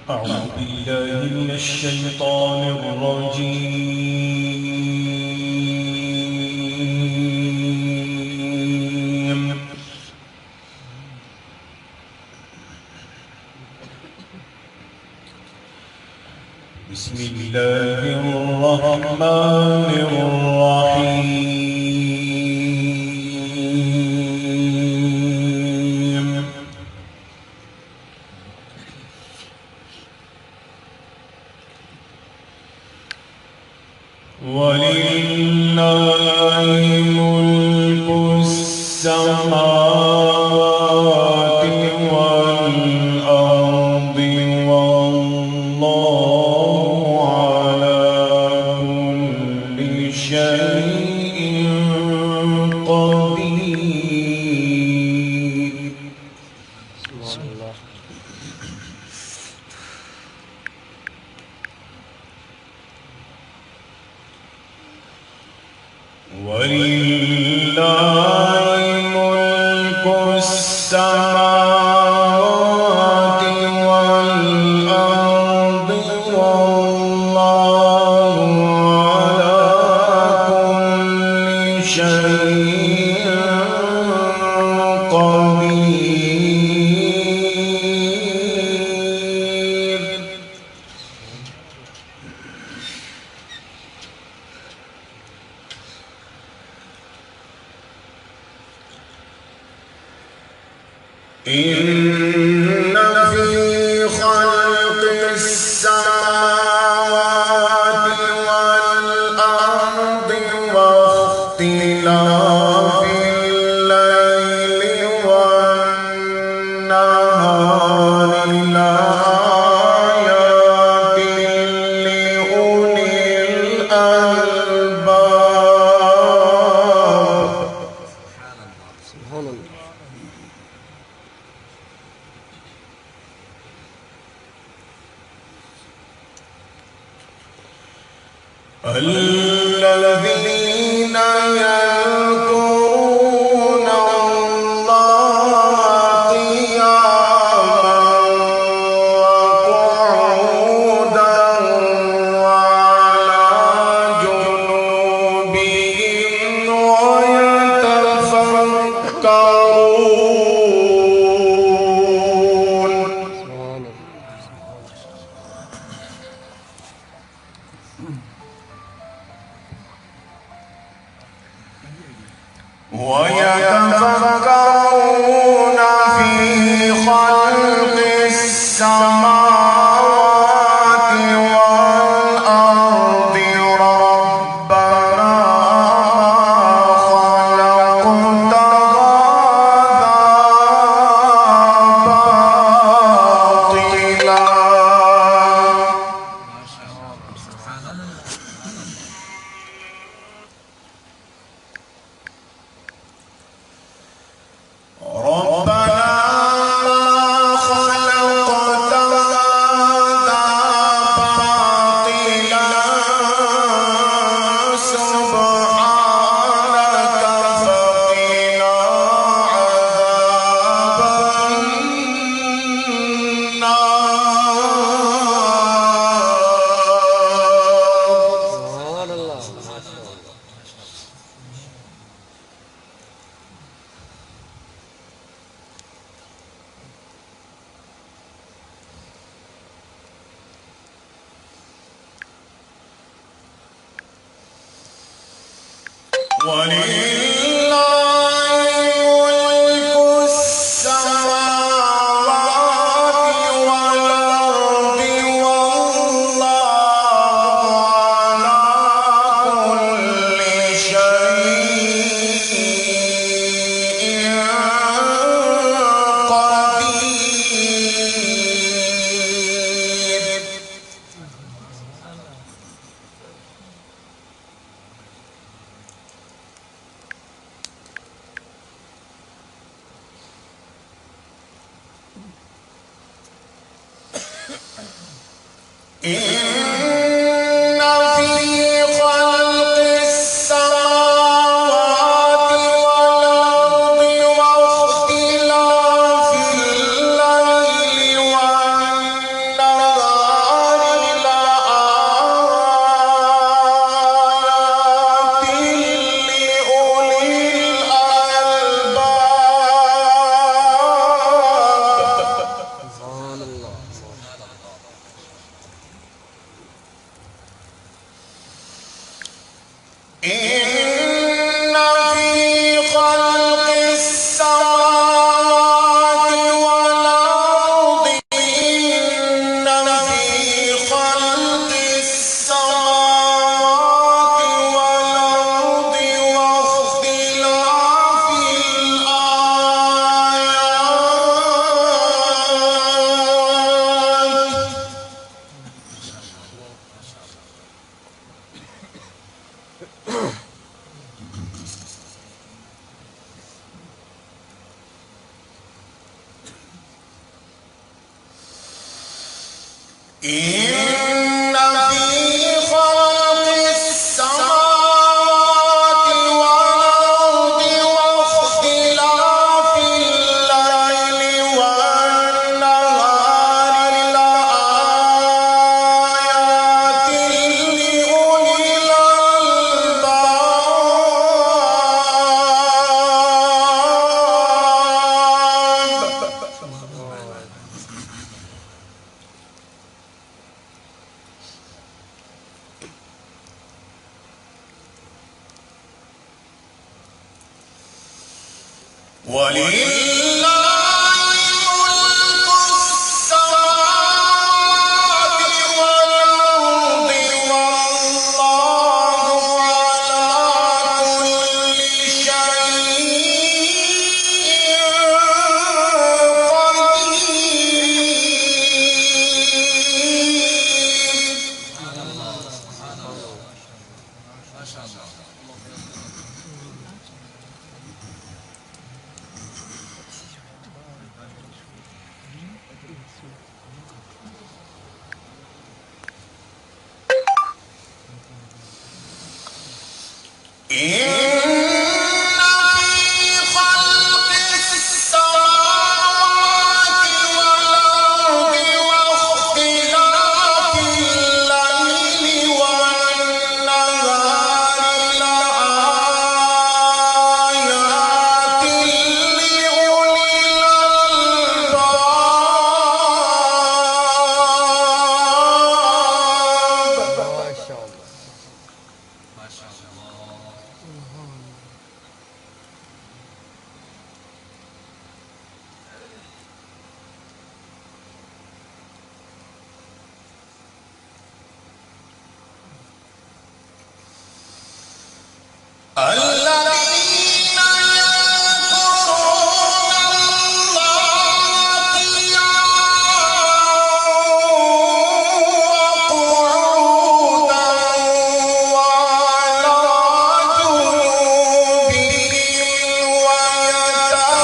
أعوذ بالله من الشيطان الرجيم. بسم الله الرحمن الرحيم. ولله ملك السماوات والأرض والله على كل شيء قدير. ولله ملك السماوات والأرض والله على كل شيء قدير. إن في خلق السماوات والأرض واختلاف الليل والنهار لآيات لأولي الألباب. سبحان الله. الذين يذكرون الله قياما وقعودا وعلى جنوبهم ويتفكرون. ويتفكرون في خلق السماوات والأرض ربنا خلقت هذا إن في خلق السماوات والأرض واختلاف الليل والنهار لآيات لأولي الألباب. ولله ملك السماوات والأرض والله على كل شيء الذين يذكرون الله قياما وقعودا وعلى جنوبهم ويتفكرون.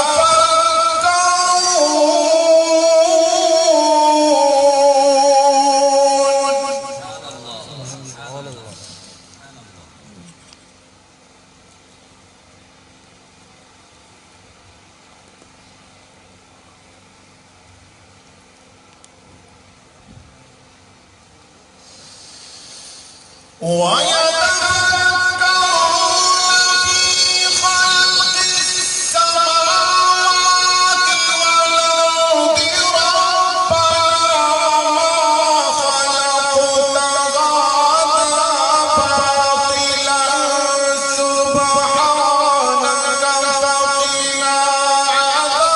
ويتفكرون في خلق السماوات والأرض ربنا ما خلقت هذا باطلا سبحانك فقنا عذاب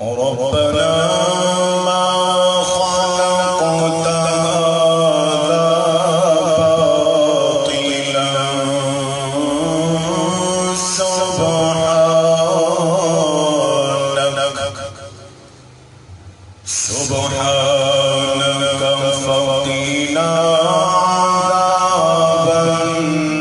ربنا ما خلقت هذا باطلا سبحانك فقنا عذاب النار.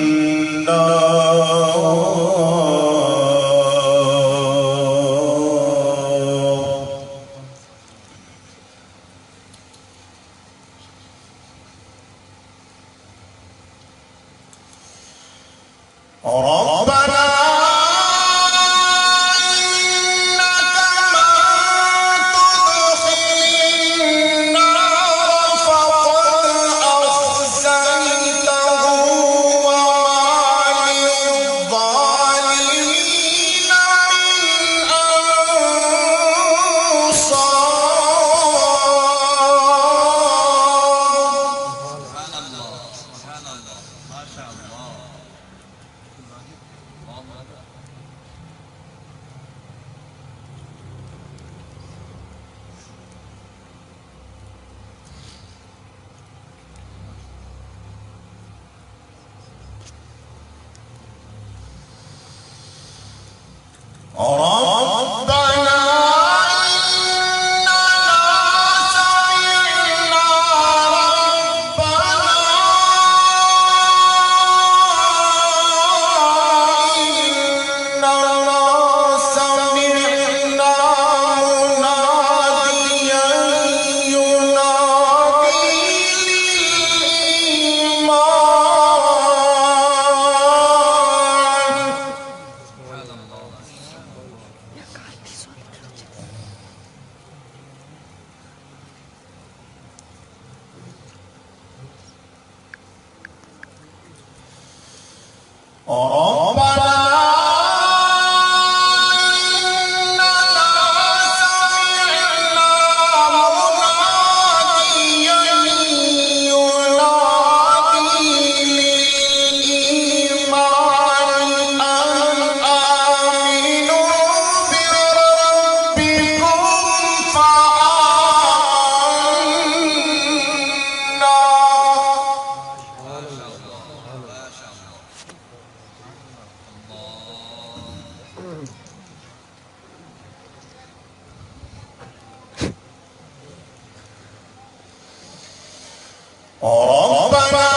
ربنا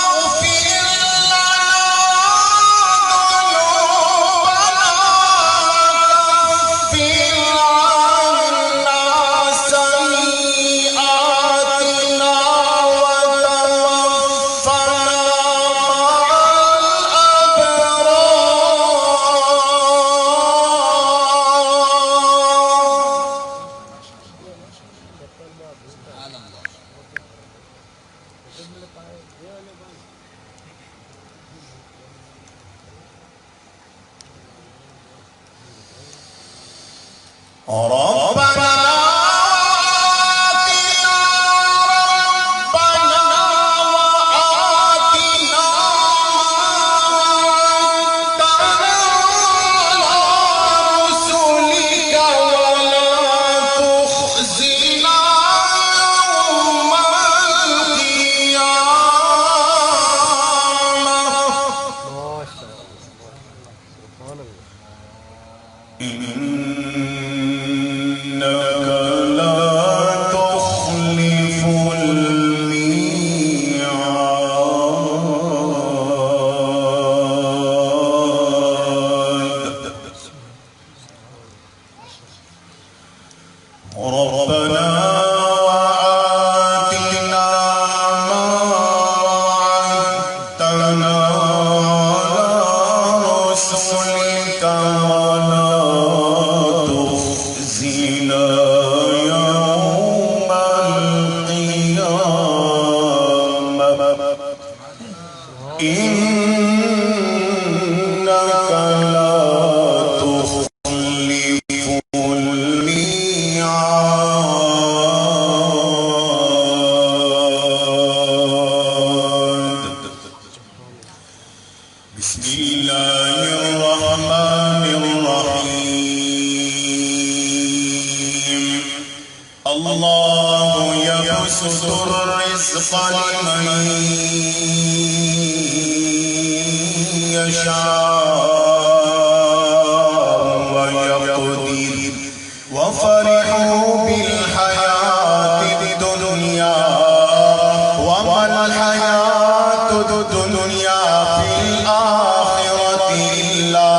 اغفر لنا ذنوبنا وكفر عنا سيئاتنا وتوفنا ربنا وآتنا ما وعدتنا على رسلك ولا تخزنا يوم القيامة إنك لا تخلف الميعاد ربنا وآتنا ما وعدتنا على رسلك ولا تخزنا يوم القيامة إنك لا تخلف الميعاد بسم الله الرحمن الرحيم الله يبسط الرزق لمن يشاء ويقدر وفرحوا بالحياة الدنيا وما الحياة الدنيا في الآخرة إلا